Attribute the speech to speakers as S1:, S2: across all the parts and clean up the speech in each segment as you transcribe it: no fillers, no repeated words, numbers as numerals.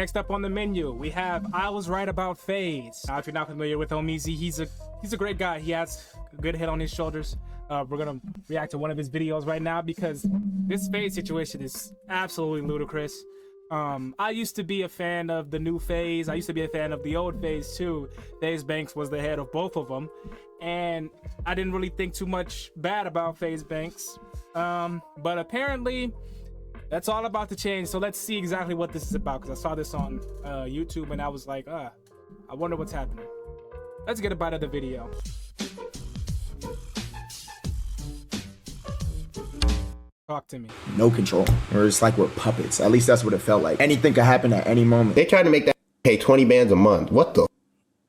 S1: Next up on the menu, we have I Was Right About Faze. Now, if you're not familiar with Omizi, he's a great guy. He has a good head on his shoulders. We're gonna react to one of his videos right now because this Faze situation is absolutely ludicrous. I used to be a fan of the new Faze. I used to be a fan of the old Faze too. Faze Banks was the head of both of them, and I didn't really think too much bad about Faze Banks. But apparently, that's all about to change. So let's see exactly what this is about, because I saw this on YouTube and I was like, I wonder what's happening. Let's get a bite of the video. Talk to me.
S2: No control. Or it's like we're puppets. At least that's what it felt like. Anything could happen at any moment.
S3: They tried to make that pay 20 bands a month. What the?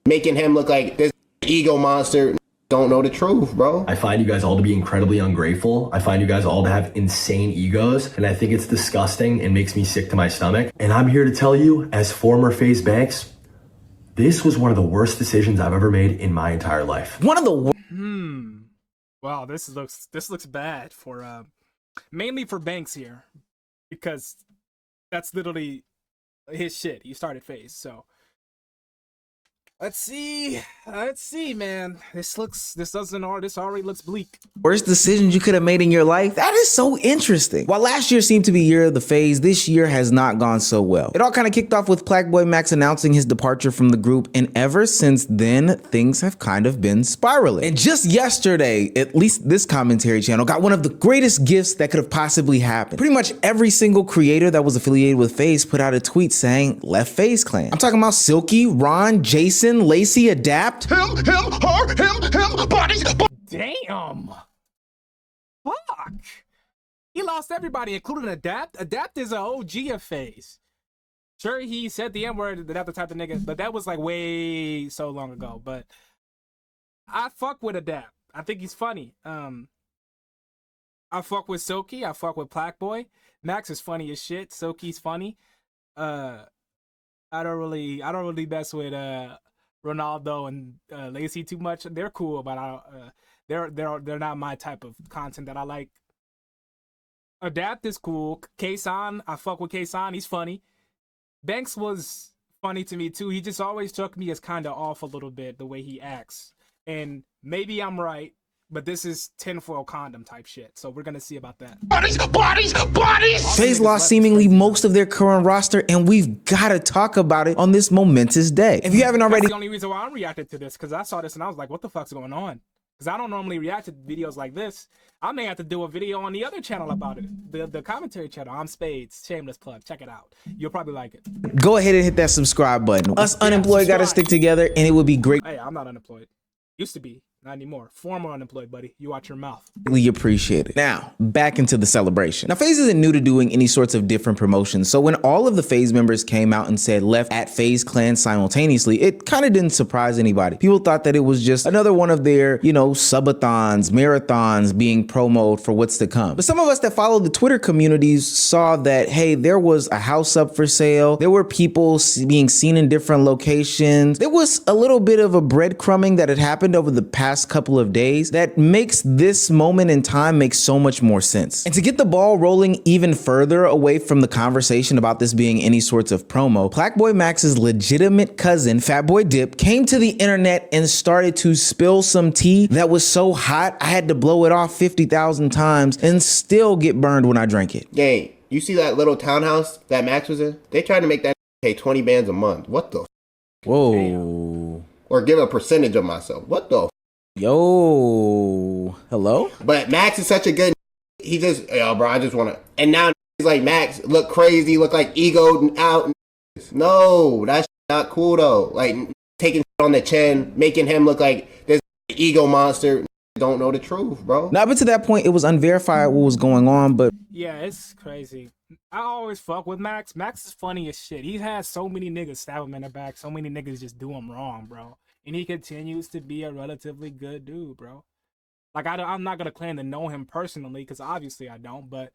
S3: Making him look like this ego monster. Don't know the truth, bro.
S4: I find you guys all to be incredibly ungrateful. I find you guys all to have insane egos, and I think it's disgusting and makes me sick to my stomach. And I'm here to tell you, as former Faze Banks, this was one of the worst decisions I've ever made in my entire life.
S2: One of the
S1: Wow, this looks bad for mainly for Banks here, because that's literally his shit. He started Faze, so let's see, man. This already looks bleak.
S5: Worst decisions you could have made in your life? That is so interesting. While last year seemed to be year of the Faze, this year has not gone so well. It all kind of kicked off with plaqueboymax announcing his departure from the group, and ever since then, things have kind of been spiraling. And just yesterday, at least this commentary channel got one of the greatest gifts that could have possibly happened. Pretty much every single creator that was affiliated with Faze put out a tweet saying, left Faze Clan. I'm talking about Silky, Ron, Jason, Lacey, Adapt.
S3: Him, her, bodies.
S1: Damn. Fuck. He lost everybody, including Adapt. Adapt is an OG of Faze. Sure, he said the N-word, that the type of nigga, but that was like way so long ago. But I fuck with Adapt. I think he's funny. I fuck with Silky. I fuck with Plaqueboy. Max is funny as shit. Silky's funny. I don't really mess with Ronaldo and Lacey too much. They're cool, but they're not my type of content that I like. Adapt is cool. K-San, I fuck with K-San. He's funny. Banks was funny to me too. He just always struck me as kind of off a little bit the way he acts. And maybe I'm right, but this is tinfoil condom type shit. So we're gonna see about that.
S3: Bodies.
S5: Faze lost seemingly most of their current roster, and we've got to talk about it on this momentous day. If you haven't already,
S1: that's the only reason why I reacted to this, because I saw this and I was like, what the fuck's going on? Because I don't normally react to videos like this. I may have to do a video on the other channel about it, the commentary channel. I'm Spaidz, shameless plug. Check it out. You'll probably like it.
S5: go ahead and hit that subscribe button. Us unemployed got to stick together, and it would be great.
S1: Hey, I'm not unemployed. Used to be. Not anymore. Former unemployed, buddy. You watch your mouth.
S5: We appreciate it. Now, back into the celebration. Now, Faze isn't new to doing any sorts of different promotions, so when all of the Faze members came out and said left at Faze Clan simultaneously, it kind of didn't surprise anybody. People thought that it was just another one of their, subathons, marathons being promoted for what's to come. But some of us that follow the Twitter communities saw that, hey, there was a house up for sale. There were people being seen in different locations. There was a little bit of a breadcrumbing that had happened over the past couple of days that makes this moment in time make so much more sense. And to get the ball rolling even further away from the conversation about this being any sorts of promo, plaqueboymax's legitimate cousin, Fatboy Dip, came to the internet and started to spill some tea that was so hot I had to blow it off 50,000 times and still get burned when I drank it.
S3: Gang, you see that little townhouse that Max was in? They tried to make that pay 20 bands a month. What the?
S5: Whoa.
S3: Damn. Or give a percentage of myself. What the?
S5: Yo, hello?
S3: But Max is such a good, he just, yo, bro, I just want to, and now he's like, Max, look crazy, look like egoed out. No, that's not cool though. Like, taking on the chin, making him look like this ego monster. Don't know the truth, bro.
S5: Now, up to that point, it was unverified what was going on, but
S1: yeah, it's crazy. I always fuck with Max. Max is funny as shit. He has so many niggas stab him in the back. So many niggas just do him wrong, bro. And he continues to be a relatively good dude, bro. Like, I'm not going to claim to know him personally, because obviously I don't, but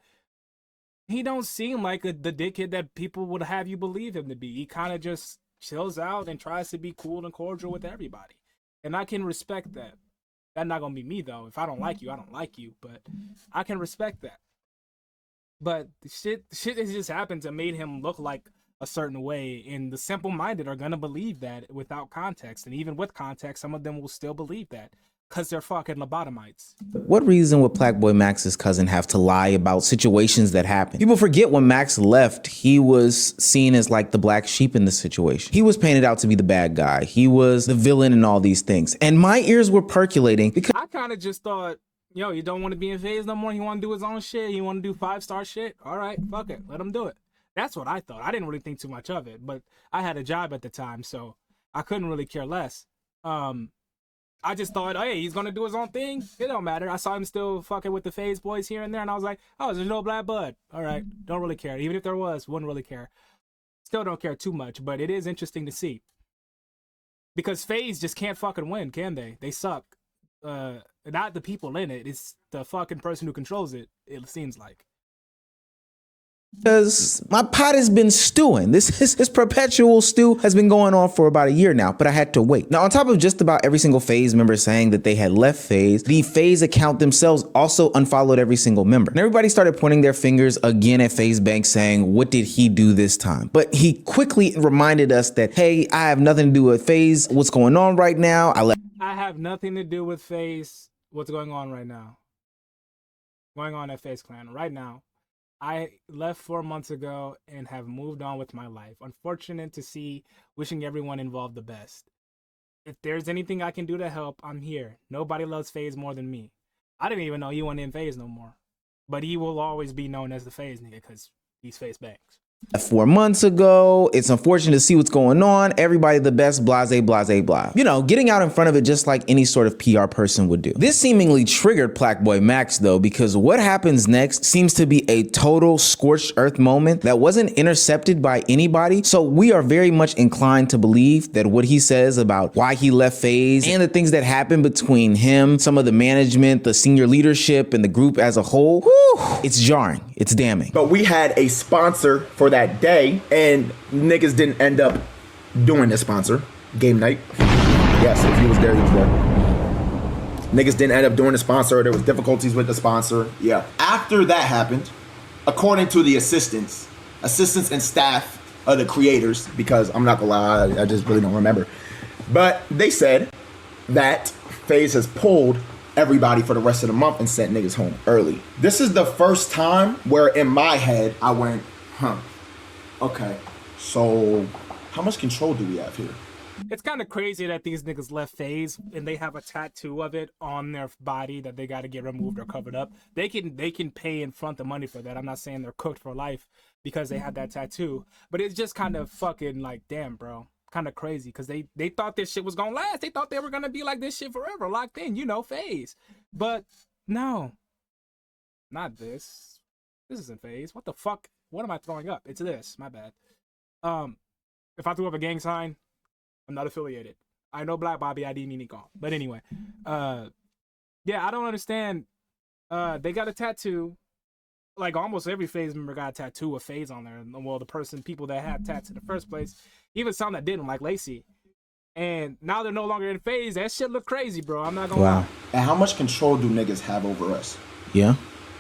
S1: he don't seem like the dickhead that people would have you believe him to be. He kind of just chills out and tries to be cool and cordial with everybody. And I can respect that. That's not going to be me, though. If I don't like you, I don't like you, but I can respect that. But the shit has just happened to made him look like a certain way, and the simple-minded are gonna believe that without context, and even with context, some of them will still believe that because they're fucking lobotomites.
S5: What reason would Plaqueboy Max's cousin have to lie about situations that happened? People forget when Max left, he was seen as like the black sheep in this situation. He was painted out to be the bad guy. He was the villain and all these things. And my ears were percolating because
S1: I kind of just thought, yo, you don't want to be in Faze no more. You want to do his own shit. You want to do 5-star shit. All right, fuck it. Let him do it. That's what I thought. I didn't really think too much of it, but I had a job at the time, so I couldn't really care less. I just thought, hey, he's going to do his own thing. It don't matter. I saw him still fucking with the Faze boys here and there, and I was like, oh, there's no black bud. All right, don't really care. Even if there was, wouldn't really care. Still don't care too much, but it is interesting to see. Because Faze just can't fucking win, can they? They suck. Not the people in it. It's the fucking person who controls it, it seems like.
S5: because my pot has been stewing. This perpetual stew has been going on for about a year now, but I had to wait. Now, on top of just about every single Faze member saying that they had left Faze, the Faze account themselves also unfollowed every single member. And everybody started pointing their fingers again at Faze Banks saying, what did he do this time? But he quickly reminded us that, hey, I have nothing to do with Faze. What's going on right now?
S1: I have nothing to do with Faze. What's going on right now? Going on at Faze Clan right now. I left 4 months ago and have moved on with my life. Unfortunate to see, wishing everyone involved the best. If there's anything I can do to help, I'm here. Nobody loves Faze more than me. I didn't even know he wasn't in Faze no more. But he will always be known as the Faze nigga because he's Faze Banks.
S5: 4 months ago. It's unfortunate to see what's going on. Everybody the best, blase, blase, blah. You know, getting out in front of it just like any sort of PR person would do. This seemingly triggered plaqueboymax though, because what happens next seems to be a total scorched earth moment that wasn't intercepted by anybody. So we are very much inclined to believe that what he says about why he left Faze and the things that happened between him, some of the management, the senior leadership, and the group as a whole, whew, it's jarring. It's damning.
S2: But we had a sponsor for that day, and niggas didn't end up doing the sponsor. Game night. Yes, if he was there, he was there. Niggas didn't end up doing the sponsor. There was difficulties with the sponsor. Yeah. After that happened, according to the assistants and staff of the creators, because I'm not gonna lie, I just really don't remember. But they said that Faze has pulled everybody for the rest of the month and sent niggas home early. This is the first time where in my head I went, okay, so how much control do we have here?
S1: It's kind of crazy that these niggas left Faze and they have a tattoo of it on their body that they got to get removed or covered up. They can pay and front the money for that. I'm not saying they're cooked for life because they had that tattoo, but it's just kind of fucking like, damn, bro. Kind of crazy because they thought this shit was gonna last. They thought they were gonna be like this shit forever, locked in, you know, Faze. But no, not this. This isn't Faze. What the fuck? What am I throwing up? It's this. My bad. If I threw up a gang sign, I'm not affiliated. I know Black Bobby ID Nico. But anyway, yeah, I don't understand. They got a tattoo. Like almost every Faze member got a tattoo of Faze on there. Well, people that had tats in the first place, even some that didn't, like Lacey. And now they're no longer in Faze. That shit look crazy, bro. I'm not gonna lie.
S2: And how much control do niggas have over us?
S5: Yeah.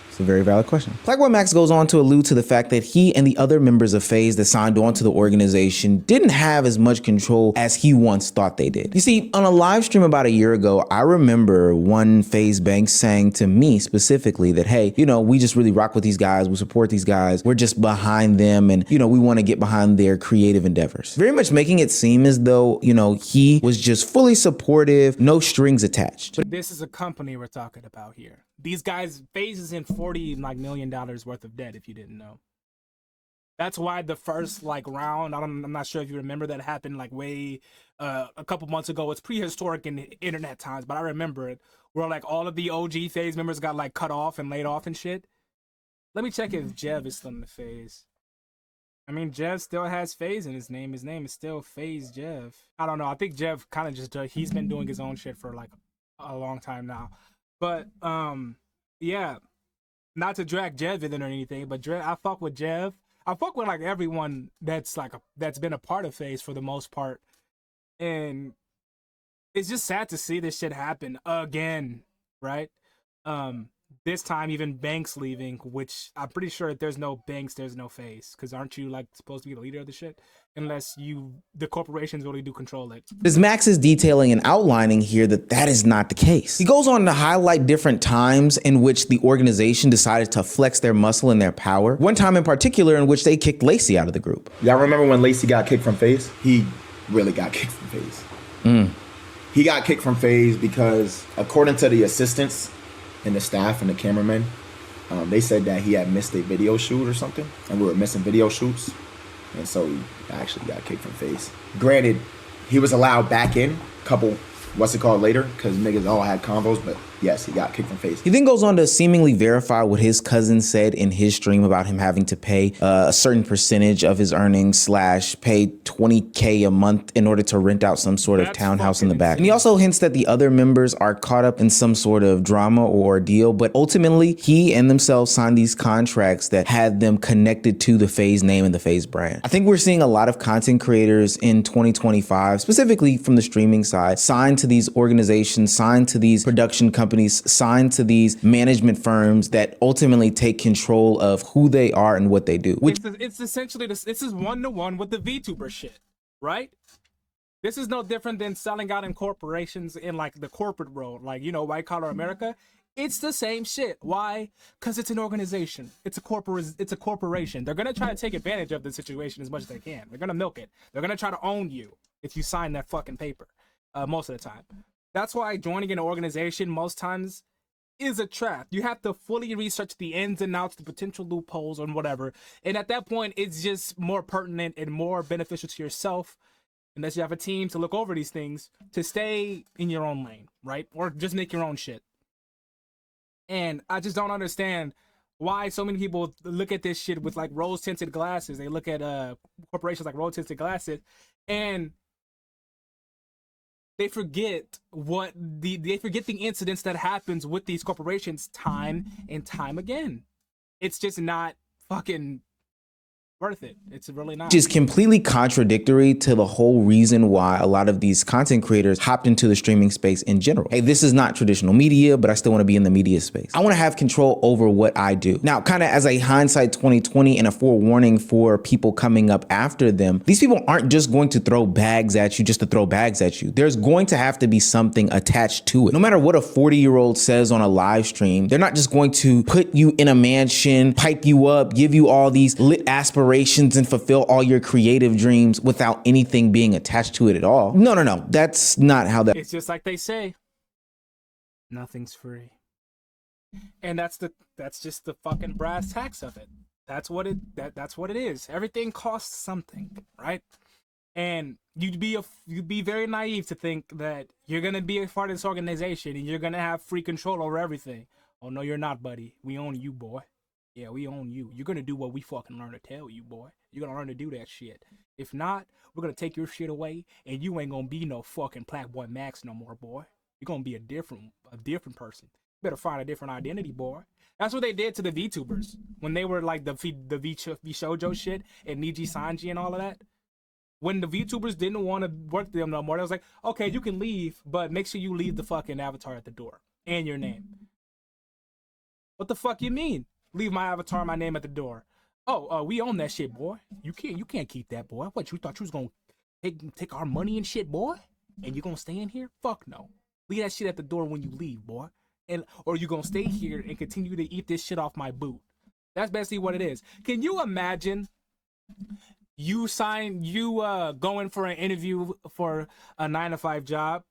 S5: It's a very valid question. plaqueboymax goes on to allude to the fact that he and the other members of Faze that signed on to the organization didn't have as much control as he once thought they did. You see, on a live stream about a year ago, I remember one Faze Banks saying to me specifically that, hey, you know, we just really rock with these guys. We support these guys. We're just behind them. And, you know, we want to get behind their creative endeavors. Very much making it seem as though, you know, he was just fully supportive, no strings attached.
S1: But this is a company we're talking about here. These guys, Faze is in $40 million worth of debt, if you didn't know. That's why the first round, I'm not sure if you remember, that happened way a couple months ago. It's prehistoric in internet times, but I remember it, where all of the OG Faze members got cut off and laid off and shit. Let me check if Jev is still in the Faze. I mean, Jev still has Faze in his name. His name is still Faze Jev. I don't know. I think Jev kind of just he's been doing his own shit for a long time now. But yeah, not to drag Jev in or anything, but I fuck with Jev. I fuck with everyone that's that's been a part of Faze for the most part, and it's just sad to see this shit happen again, right? this time even Banks leaving, which I'm pretty sure if there's no Banks, there's no Faze. Because aren't you like supposed to be the leader of the shit? Unless the corporations really do control it.
S5: As Max is detailing and outlining here that is not the case. He goes on to highlight different times in which the organization decided to flex their muscle and their power. One time in particular in which they kicked Lacey out of the group.
S2: Y'all remember when Lacey got kicked from Faze? He really got kicked from Faze. He got kicked from Faze because, according to the assistants and the staff and the cameramen, they said that he had missed a video shoot or something, and we were missing video shoots, and so he actually got kicked from Faze. Granted, he was allowed back in a couple, later, because niggas all had combos, but yes, he got kicked from Faze.
S5: He then goes on to seemingly verify what his cousin said in his stream about him having to pay a certain percentage of his earnings / pay $20K a month in order to rent out some sort of townhouse in the back. And he also hints that the other members are caught up in some sort of drama or ordeal, but ultimately he and themselves signed these contracts that had them connected to the Faze name and the Faze brand. I think we're seeing a lot of content creators in 2025, specifically from the streaming side, signed to these organizations, signed to these production companies, signed to these management firms that ultimately take control of who they are and what they do. Which
S1: it's essentially this is 1-to-1 with the VTuber shit, right? This is no different than selling out in corporations in like the corporate world, like, you know, white collar America. It's the same shit. Why? Because it's an organization. It's a corporation. They're gonna try to take advantage of the situation as much as they can. They're gonna milk it. They're gonna try to own you if you sign that fucking paper. Most of the time. That's why joining an organization most times is a trap. You have to fully research the ins and outs, the potential loopholes and whatever. And at that point, it's just more pertinent and more beneficial to yourself, unless you have a team to look over these things, to stay in your own lane, right? Or just make your own shit. And I just don't understand why so many people look at this shit with like rose-tinted glasses. They look at corporations like rose-tinted glasses and they forget they forget the incidents that happens with these corporations time and time again. It's just not fucking worth it. It's really not.
S5: Which is completely contradictory to the whole reason why a lot of these content creators hopped into the streaming space in general. Hey, this is not traditional media, but I still want to be in the media space. I want to have control over what I do. Now, kind of as a hindsight 2020 and a forewarning for people coming up after them, these people aren't just going to throw bags at you just to throw bags at you. There's going to have to be something attached to it. No matter what a 40-year-old says on a live stream, they're not just going to put you in a mansion, pipe you up, give you all these lit aspirations and fulfill all your creative dreams without anything being attached to it at all. No. That's not how that.
S1: It's just like they say, nothing's free. And that's just the fucking brass tacks of it. That's what it is. Everything costs something, right? And you'd be very naive to think that you're gonna be a part of this organization and you're gonna have free control over everything. Oh no, you're not, buddy. We own you, boy. Yeah, we own you. You're gonna do what we fucking learn to tell you, boy. You're gonna learn to do that shit. If not, we're gonna take your shit away, and you ain't gonna be no fucking Plaqueboymax no more, boy. You're gonna be a different person. You better find a different identity, boy. That's what they did to the VTubers when they were like the VShojo shit and Niji Sanji and all of that. When the VTubers didn't want to work with them no more, they was like, okay, you can leave, but make sure you leave the fucking avatar at the door and your name. What the fuck you mean? Leave my avatar and my name at the door. Oh, we own that shit, boy. You can't keep that, boy. What, you thought you was gonna take our money and shit, boy? And you gonna stay in here? Fuck no. Leave that shit at the door when you leave, boy. Or you gonna stay here and continue to eat this shit off my boot. That's basically what it is. Can you imagine you going for an interview for a 9-to-5 job,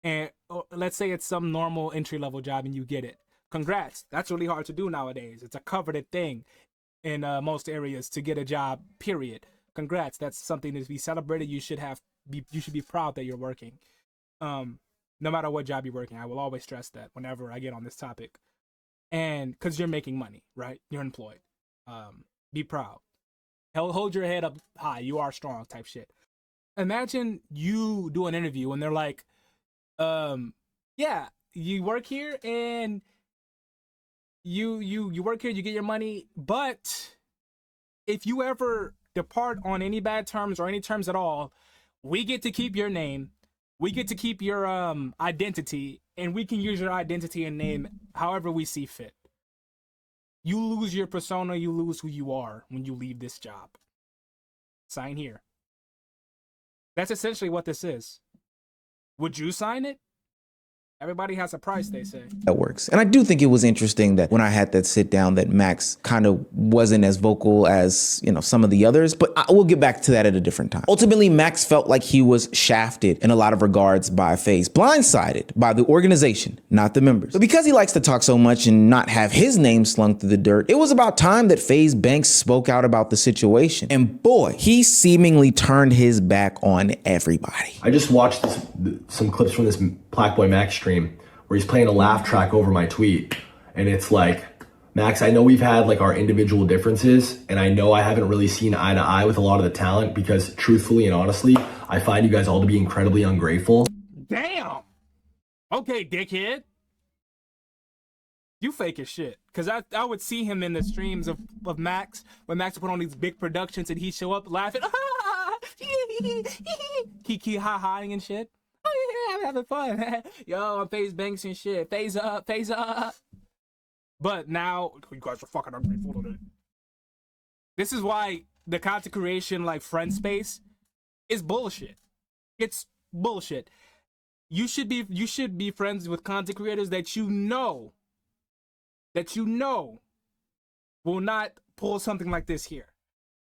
S1: and let's say it's some normal entry-level job and you get it. Congrats. That's really hard to do nowadays. It's a coveted thing in most areas to get a job, period. Congrats. That's something to be celebrated. You should be proud that you're working. No matter what job you're working. I will always stress that whenever I get on this topic. And because you're making money, right? You're employed. Be proud. Hold your head up high. You are strong type shit. Imagine you do an interview and they're like, yeah, you work here and you work here, you get your money, but if you ever depart on any bad terms or any terms at all, we get to keep your name, we get to keep your identity, and we can use your identity and name however we see fit. You lose your persona, you lose who you are when you leave this job. Sign here. That's essentially what this is. Would you sign it? Everybody has a price, they say.
S5: That works. And I do think it was interesting that when I had that sit down that Max kind of wasn't as vocal as, you know, some of the others, but we'll get back to that at a different time. Ultimately, Max felt like he was shafted in a lot of regards by Faze, blindsided by the organization, not the members. But because he likes to talk so much and not have his name slung through the dirt, it was about time that Faze Banks spoke out about the situation. And boy, he seemingly turned his back on everybody.
S4: I just watched some clips from this plaqueboymax stream where he's playing a laugh track over my tweet, and it's like, Max, I know we've had like our individual differences, and I know I haven't really seen eye to eye with a lot of the talent because truthfully and honestly, I find you guys all to be incredibly ungrateful.
S1: Damn. Okay, dickhead. You fake as shit. Cause I would see him in the streams of Max when Max would put on these big productions and he'd show up laughing, kiki ha-haing and shit. Oh yeah, I'm having fun. Yo, I'm Faze Banks and shit. Faze up, Faze up. But now, you guys are fucking ungrateful today. This is why the content creation, like friend space, is bullshit. It's bullshit. You should be friends with content creators that you know will not pull something like this here.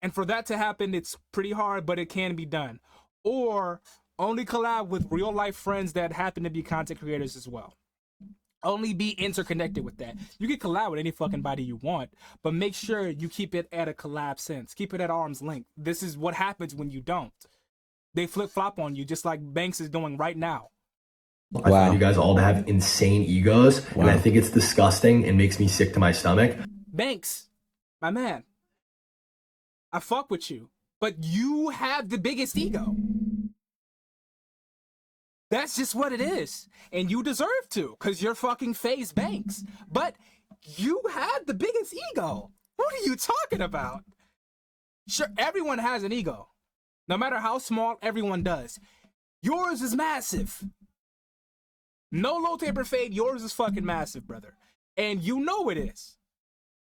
S1: And for that to happen, it's pretty hard, but it can be done. Or only collab with real life friends that happen to be content creators as well. Only be interconnected with that. You can collab with any fucking body you want, but make sure you keep it at a collab sense. Keep it at arm's length. This is what happens when you don't. They flip-flop on you just like Banks is doing right now.
S4: I find you guys all to have insane egos, and I think it's disgusting and makes me sick to my stomach.
S1: Banks, my man, I fuck with you, but you have the biggest ego. That's just what it is. And you deserve to, because you're fucking Faze Banks. But you have the biggest ego. What are you talking about? Sure, everyone has an ego. No matter how small, everyone does. Yours is massive. No low taper fade, yours is fucking massive, brother. And you know it is.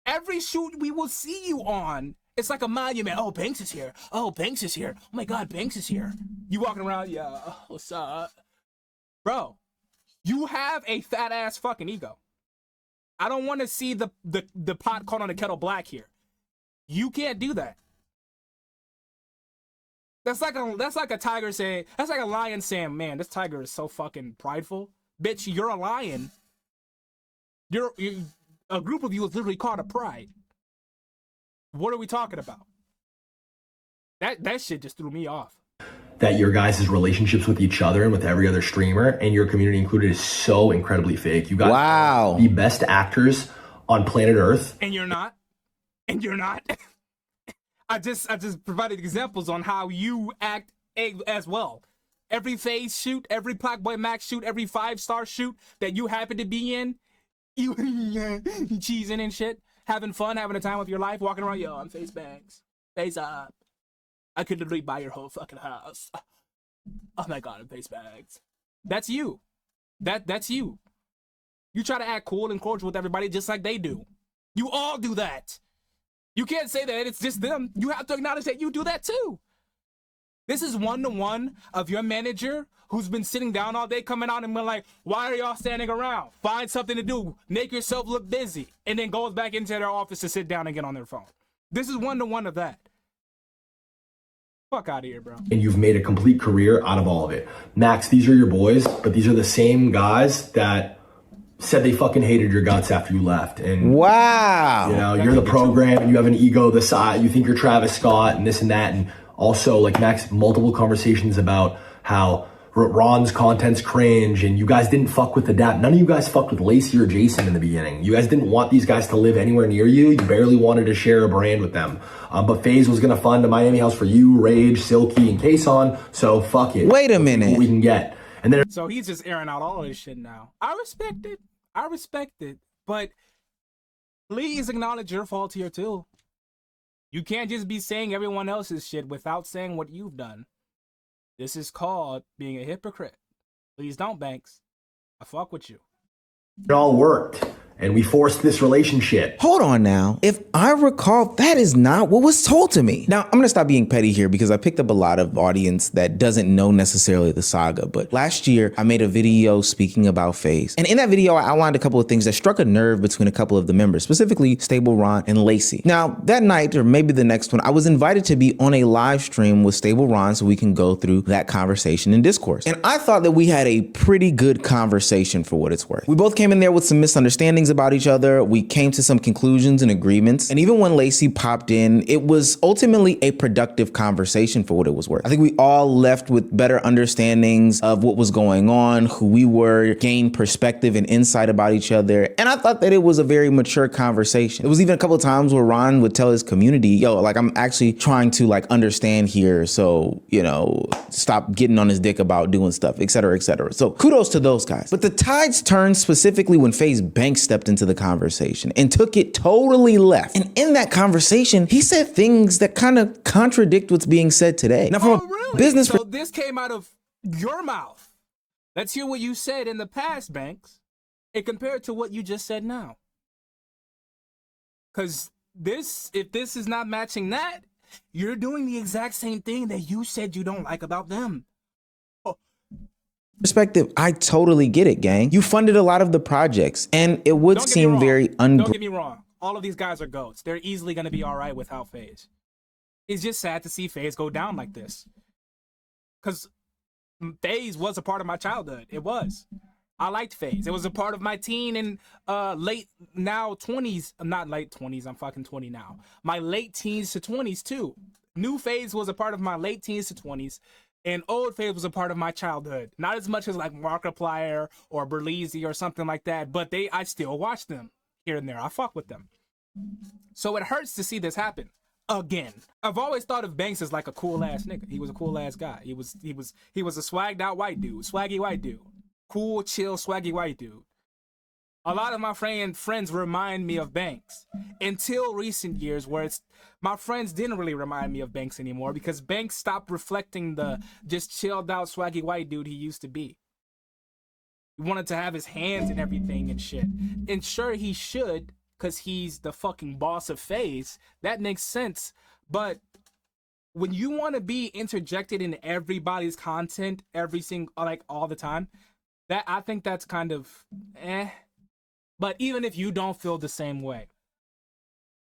S1: Every shoot we will see you on, it's like a monument. Oh, Banks is here. Oh, Banks is here. Oh my God, Banks is here. You walking around, yeah, what's up? Bro, you have a fat ass fucking ego. I don't want to see the pot caught on the kettle black here. You can't do that. That's like a tiger saying, that's like a lion saying, man, this tiger is so fucking prideful. Bitch, you're a lion. You're a group of you is literally called a pride. What are we talking about? That shit just threw me off.
S4: That your guys' relationships with each other and with every other streamer and your community included is so incredibly fake. You guys are the best actors on planet Earth.
S1: And you're not. And you're not. I just provided examples on how you act as well. Every Faze shoot, every plaqueboymax shoot, every 5-star shoot that you happen to be in, you cheesing and shit, having fun, having a time with your life, walking around, yo, I'm Faze Banks. Faze up. I could literally buy your whole fucking house. Oh my God, I'm Faze Banks. That's you. That's you. You try to act cool and cordial with everybody just like they do. You all do that. You can't say that it's just them. You have to acknowledge that you do that too. This is one-to-one of your manager who's been sitting down all day coming out and been like, why are y'all standing around? Find something to do. Make yourself look busy. And then goes back into their office to sit down and get on their phone. This is one-to-one of that. Fuck out of here, bro.
S4: And you've made a complete career out of all of it. Max, these are your boys, but these are the same guys that said they fucking hated your guts after you left. And
S5: wow.
S4: You know, you're the program and you have an ego the size, you think you're Travis Scott and this and that. And also, like Max, multiple conversations about how Ron's content's cringe and you guys didn't fuck with the DAP. None of you guys fucked with Lacey or Jason in the beginning. You guys didn't want these guys to live anywhere near you. You barely wanted to share a brand with them. But Faze was going to fund a Miami house for you, Rage, Silky, and Kason. So fuck it.
S5: Wait a minute.
S4: We can get. And then
S1: so he's just airing out all this shit now. I respect it. I respect it. But please acknowledge your fault here too. You can't just be saying everyone else's shit without saying what you've done. This is called being a hypocrite. Please don't, Banks. I fuck with you.
S4: It all worked. And we forced this relationship.
S5: Hold on now. If I recall, that is not what was told to me. Now, I'm gonna stop being petty here because I picked up a lot of audience that doesn't know necessarily the saga. But last year, I made a video speaking about Faze. And in that video, I outlined a couple of things that struck a nerve between a couple of the members, specifically Stable Ron and Lacey. Now, that night, or maybe the next one, I was invited to be on a live stream with Stable Ron so we can go through that conversation and discourse. And I thought that we had a pretty good conversation for what it's worth. We both came in there with some misunderstandings about each other. We came to some conclusions and agreements. And even when Lacey popped in, it was ultimately a productive conversation for what it was worth. I think we all left with better understandings of what was going on, who we were, gained perspective and insight about each other. And I thought that it was a very mature conversation. It was even a couple of times where Ron would tell his community, yo, like, I'm actually trying to like understand here. So, you know, stop getting on his dick about doing stuff, et cetera, et cetera. So kudos to those guys. But the tides turned specifically when Faze Banks stepped into the conversation and took it totally left. And in that conversation, he said things that kind of contradict what's being said today. Now, from a business
S1: So this came out of your mouth. Let's hear what you said in the past, Banks, and compare it to what you just said now. Because if this is not matching that, you're doing the exact same thing that you said you don't like about them.
S5: perspective, I totally get it, gang. You funded a lot of the projects, and it would seem very
S1: Don't get me wrong. All of these guys are GOATs. They're easily going to be all right without Faze. It's just sad to see Faze go down like this. Because Faze was a part of my childhood. It was. I liked Faze. It was a part of my teen and late now 20s. Not late 20s. I'm fucking 20 now. My late teens to 20s too. New Faze was a part of my late teens to 20s. And old Faze was a part of my childhood. Not as much as like Markiplier or Berlizzi or something like that. But I still watch them here and there. I fuck with them. So it hurts to see this happen. Again, I've always thought of Banks as like a cool ass nigga. He was a cool ass guy. He was a swagged out white dude, swaggy white dude, cool, chill, swaggy white dude. A lot of my friends remind me of Banks until recent years, where my friends didn't really remind me of Banks anymore because Banks stopped reflecting the just chilled out, swaggy white dude he used to be. He wanted to have his hands in everything and shit. And sure, he should, because he's the fucking boss of Faze. That makes sense. But when you want to be interjected in everybody's content all the time, that I think that's kind of But even if you don't feel the same way,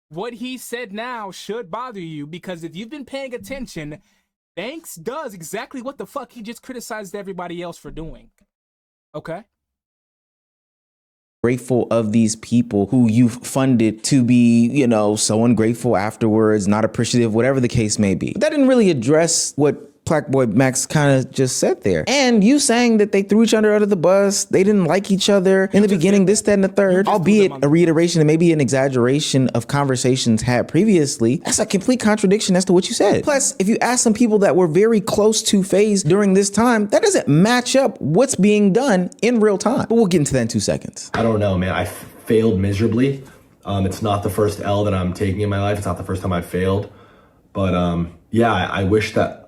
S1: what he said now should bother you, because if you've been paying attention, Banks does exactly what the fuck he just criticized everybody else for doing. Okay?
S5: Grateful of these people who you've funded to be, so ungrateful afterwards, not appreciative, whatever the case may be. But that didn't really address what plaqueboymax kind of just said there. And you saying that they threw each other under the bus, they didn't like each other in the beginning, this, that, and the third, albeit a reiteration and maybe an exaggeration of conversations had previously. That's a complete contradiction as to what you said. Plus, if you ask some people that were very close to Faze during this time, that doesn't match up what's being done in real time. But we'll get into that in 2 seconds.
S4: I don't know, man. I failed miserably. It's not the first L that I'm taking in my life. It's not the first time I've failed. But yeah, I wish that,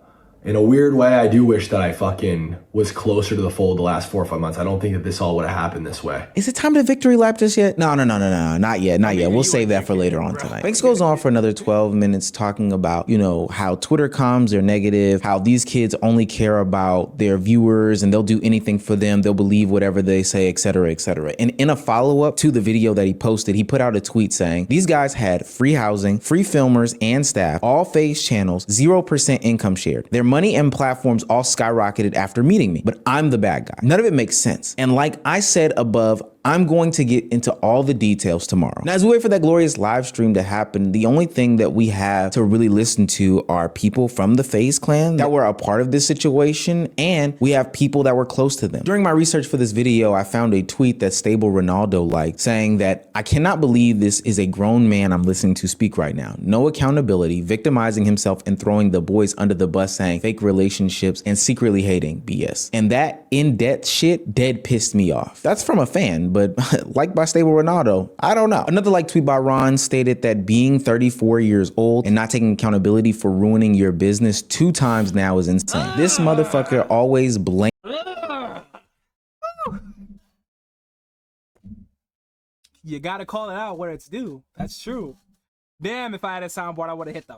S4: in a weird way, I do wish that I fucking was closer to the fold the last 4 or 5 months. I don't think that this all would have happened this way.
S5: Is it time to victory lap this yet? No, not yet. We'll save that for later on tonight. Banks goes on for another 12 minutes talking about, how Twitter comms are negative, how these kids only care about their viewers and they'll do anything for them. They'll believe whatever they say, et cetera, et cetera. And in a follow-up to the video that he posted, he put out a tweet saying, these guys had free housing, free filmers and staff, all Faze channels, 0% income shared. Their money and platforms all skyrocketed after meeting me, but I'm the bad guy. None of it makes sense. And like I said above, I'm going to get into all the details tomorrow. Now, as we wait for that glorious live stream to happen, the only thing that we have to really listen to are people from the Faze clan that were a part of this situation, and we have people that were close to them. During my research for this video, I found a tweet that Stable Ronaldo liked saying that I cannot believe this is a grown man I'm listening to speak right now. No accountability, victimizing himself and throwing the boys under the bus, saying fake relationships and secretly hating BS. And that in-depth shit dead pissed me off. That's from a fan, but like by Stable Ronaldo, I don't know. Another like tweet by Ron stated that being 34 years old and not taking accountability for ruining your business 2 times now is insane. This motherfucker always blames.
S1: You gotta call it out where it's due. That's true. Damn, if I had a soundboard, I would have hit the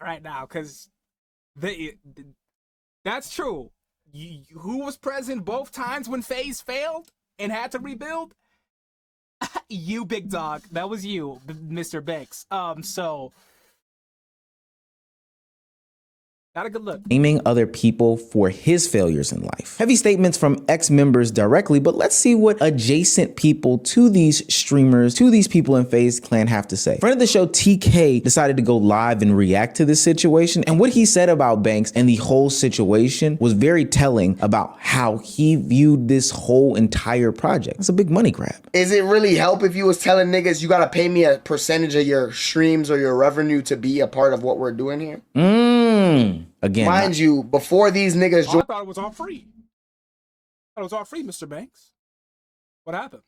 S1: right now, because that's true. Who was present both times when Faze failed and had to rebuild? You, big dog. That was you, Mr. Banks. So not a good look.
S5: Blaming other people for his failures in life. Heavy statements from ex-members directly, but let's see what adjacent people to these streamers, to these people in Faze Clan have to say. Friend of the show, TK, decided to go live and react to this situation, and what he said about Banks and the whole situation was very telling about how he viewed this whole entire project. It's a big money grab.
S2: Is it really help if you was telling niggas you gotta pay me a percentage of your streams or your revenue to be a part of what we're doing here?
S5: Again,
S2: mind you, before these niggas
S1: I thought it was all free. I thought it was all free, Mr. Banks. What happened?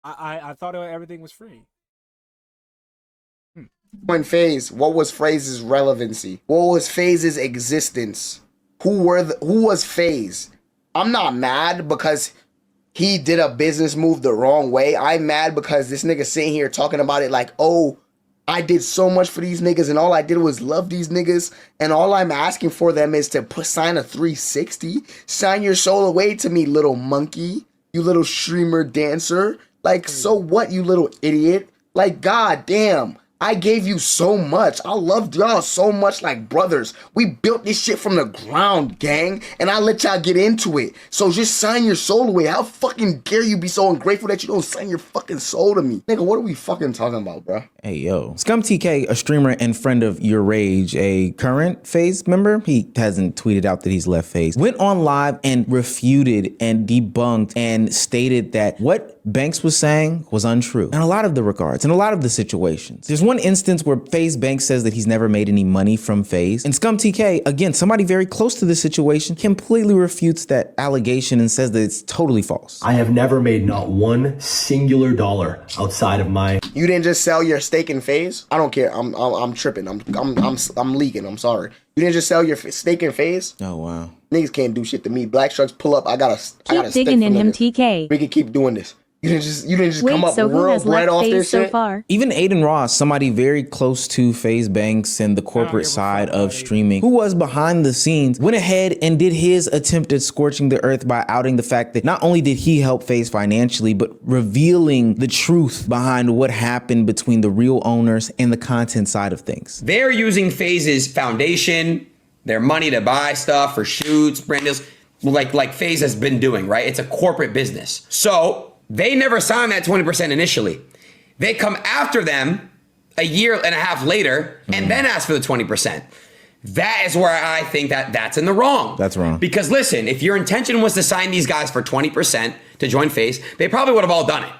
S1: I thought everything was free.
S2: joined Faze, what was Faze's relevancy? What was Faze's existence? Who was Faze? I'm not mad because he did a business move the wrong way. I'm mad because this nigga sitting here talking about it like, oh, I did so much for these niggas and all I did was love these niggas and all I'm asking for them is to sign a 360. Sign your soul away to me, little monkey. You little streamer dancer. Like, so what, you little idiot? Like, god damn. I gave you so much. I loved y'all so much like brothers. We built this shit from the ground, gang. And I let y'all get into it. So just sign your soul away. How fucking dare you be so ungrateful that you don't sign your fucking soul to me? Nigga, what are we fucking talking about, bro?
S5: Hey, yo. Scum TK, a streamer and friend of Your Rage, a current Faze member, he hasn't tweeted out that he's left Faze, went on live and refuted and debunked and stated that what Banks was saying was untrue in a lot of the regards, in a lot of the situations. There's one instance where Faze Banks says that he's never made any money from Faze, and Scum TK, again, somebody very close to the situation, completely refutes that allegation and says that it's totally false.
S4: I have never made not one singular dollar outside of my...
S2: You didn't just sell your stake in Faze? I don't care. I'm tripping. I'm leaking. I'm sorry. You didn't just sell your stake in Faze?
S5: Oh, wow.
S2: Niggas can't do shit to me. Black Sharks pull up. I got
S6: Keep digging in him, TK.
S2: We can keep doing this. You didn't just
S6: Wait,
S2: come up
S6: so who
S2: real
S6: has
S2: bright
S6: left
S2: off
S6: Faze
S2: this
S6: so
S2: shit.
S6: far?
S5: Even Aiden Ross, somebody very close to Faze Banks and the corporate side of streaming, who was behind the scenes, went ahead and did his attempt at scorching the earth by outing the fact that not only did he help Faze financially, but revealing the truth behind what happened between the real owners and the content side of things.
S7: They're using Faze's foundation, their money to buy stuff for shoots, brand deals, like Faze has been doing, right? It's a corporate business. So they never signed that 20% initially. They come after them a year and a half later and then ask for the 20%. That is where I think that's in the wrong.
S5: That's wrong.
S7: Because listen, if your intention was to sign these guys for 20% to join Faze, they probably would have all done it.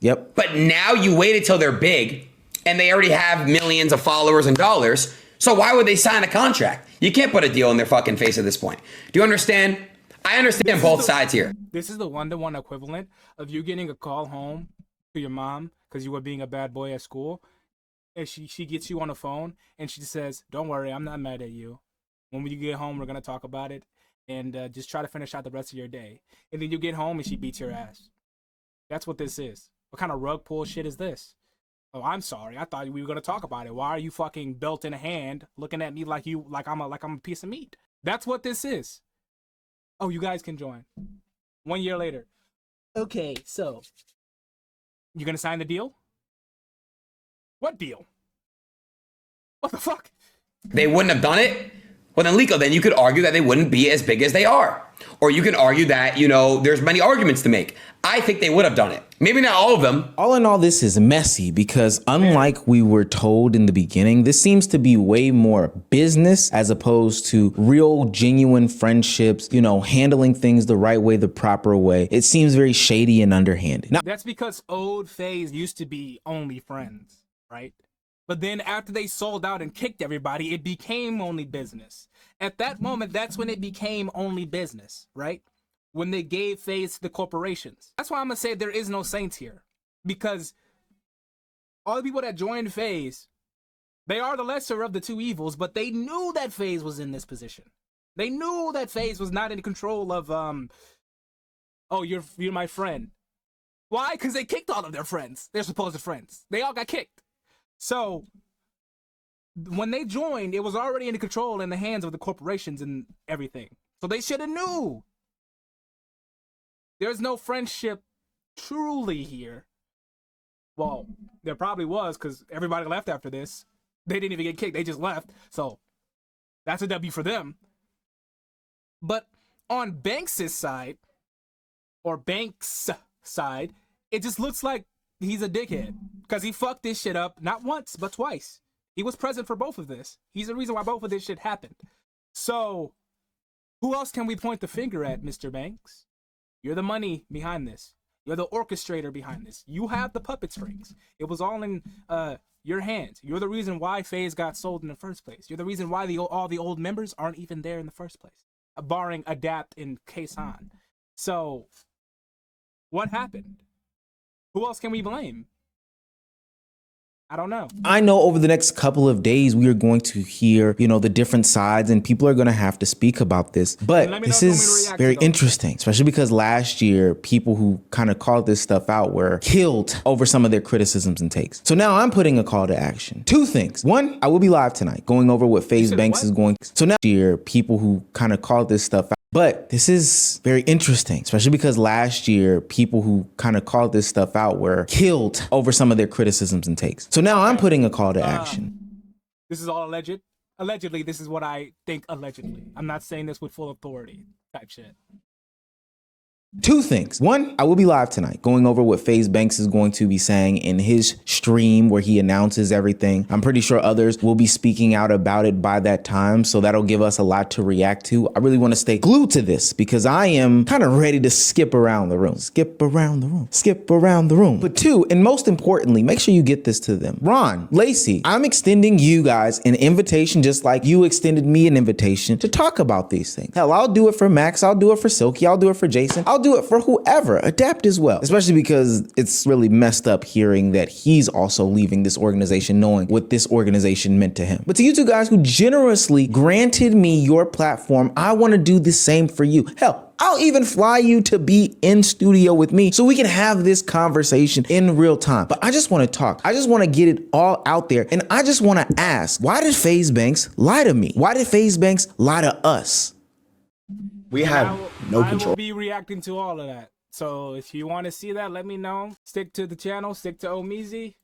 S5: Yep.
S7: But now you waited till they're big and they already have millions of followers and dollars. So why would they sign a contract? You can't put a deal in their fucking face at this point. Do you understand? I understand both sides here.
S1: This is the one-to-one equivalent of you getting a call home to your mom because you were being a bad boy at school. And she gets you on the phone and she says, don't worry, I'm not mad at you. When you get home, we're going to talk about it and just try to finish out the rest of your day. And then you get home and she beats your ass. That's what this is. What kind of rug pull shit is this? Oh, I'm sorry. I thought we were going to talk about it. Why are you fucking belt in hand looking at me like I'm a piece of meat? That's what this is. Oh, you guys can join. 1 year later. Okay, so you gonna sign the deal? What deal? What the fuck?
S7: They wouldn't have done it? Well, then, Lico, then you could argue that they wouldn't be as big as they are. Or you can argue that, you know, there's many arguments to make. I think they would have done it. Maybe not all of them.
S5: All in all, this is messy because unlike we were told in the beginning, this seems to be way more business as opposed to real, genuine friendships, you know, handling things the right way, the proper way. It seems very shady and underhanded. Now,
S1: that's because old Faze used to be only friends, right? But then after they sold out and kicked everybody, it became only business. At that moment, that's when it became only business, right? When they gave Faze to the corporations. That's why I'm gonna say there is no saints here. Because all the people that joined Faze, they are the lesser of the two evils, but they knew that Faze was in this position. They knew that Faze was not in control of, oh, you're my friend. Why? Because they kicked all of their friends. Their supposed friends. They all got kicked. So when they joined, it was already in control in the hands of the corporations and everything. So they should have knew. There's no friendship truly here. Well, there probably was because everybody left after this. They didn't even get kicked. They just left. So that's a W for them. But on Banks' side, or Banks' side, it just looks like he's a dickhead because he fucked this shit up not once, but twice. He was present for both of this. He's the reason why both of this shit happened. So who else can we point the finger at, Mr. Banks? You're the money behind this. You're the orchestrator behind this. You have the puppet strings. It was all in your hands. You're the reason why Faze got sold in the first place. You're the reason why all the old members aren't even there in the first place, barring Adapt and Kason. So what happened? Who else can we blame? I don't know.
S5: I know over the next couple of days, we are going to hear, you know, the different sides and people are going to have to speak about this. But this is very interesting, especially because last year, people who kind of called this stuff out were killed over some of their criticisms and takes. So now I'm putting a call to action. Two things. One, I will be live tonight going over what Faze Banks is going. So now year, people who kind of called this stuff out. But this is very interesting, especially because last year, people who kind of called this stuff out were killed over some of their criticisms and takes. So now I'm putting a call to action.
S1: This is all alleged. Allegedly, this is what I think allegedly. I'm not saying this with full authority type shit.
S5: Two things. One, I will be live tonight going over what Faze Banks is going to be saying in his stream where he announces everything. I'm pretty sure others will be speaking out about it by that time. So that'll give us a lot to react to. I really want to stay glued to this because I am kind of ready to skip around the room. Skip around the room. Skip around the room. But two, and most importantly, make sure you get this to them. Ron, Lacey, I'm extending you guys an invitation just like you extended me an invitation to talk about these things. Hell, I'll do it for Max. I'll do it for Silky. I'll do it for Jason. I'll do it for whoever. Adapt as well, especially because it's really messed up hearing that he's also leaving this organization knowing what this organization meant to him. But to you two guys who generously granted me your platform, I want to do the same for you. Hell, I'll even fly you to be in studio with me so we can have this conversation in real time. But I just want to talk. I just want to get it all out there. And I just want to ask, why did Faze Banks lie to me? Why did Faze Banks lie to us?
S2: We have no
S1: I
S2: control.
S1: will be reacting to all of that. So if you want to see that, let me know. Stick to the channel. Stick to Omizi.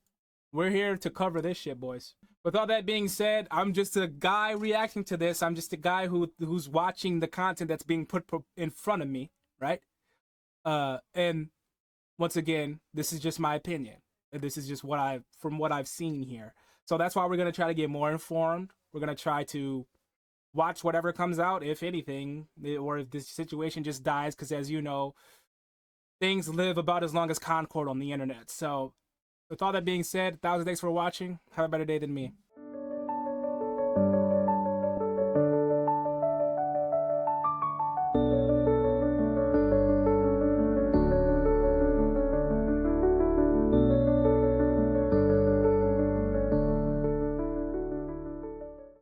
S1: We're here to cover this shit, boys. With all that being said, I'm just a guy reacting to this. I'm just a guy who's watching the content that's being put in front of me, right? And once again, this is just my opinion. This is just from what I've seen here. So that's why we're gonna try to get more informed. We're gonna try to watch whatever comes out, if anything, or if this situation just dies, because as you know, things live about as long as Concord on the internet. So with all that being said, 1,000 thanks for watching. Have a better day than me.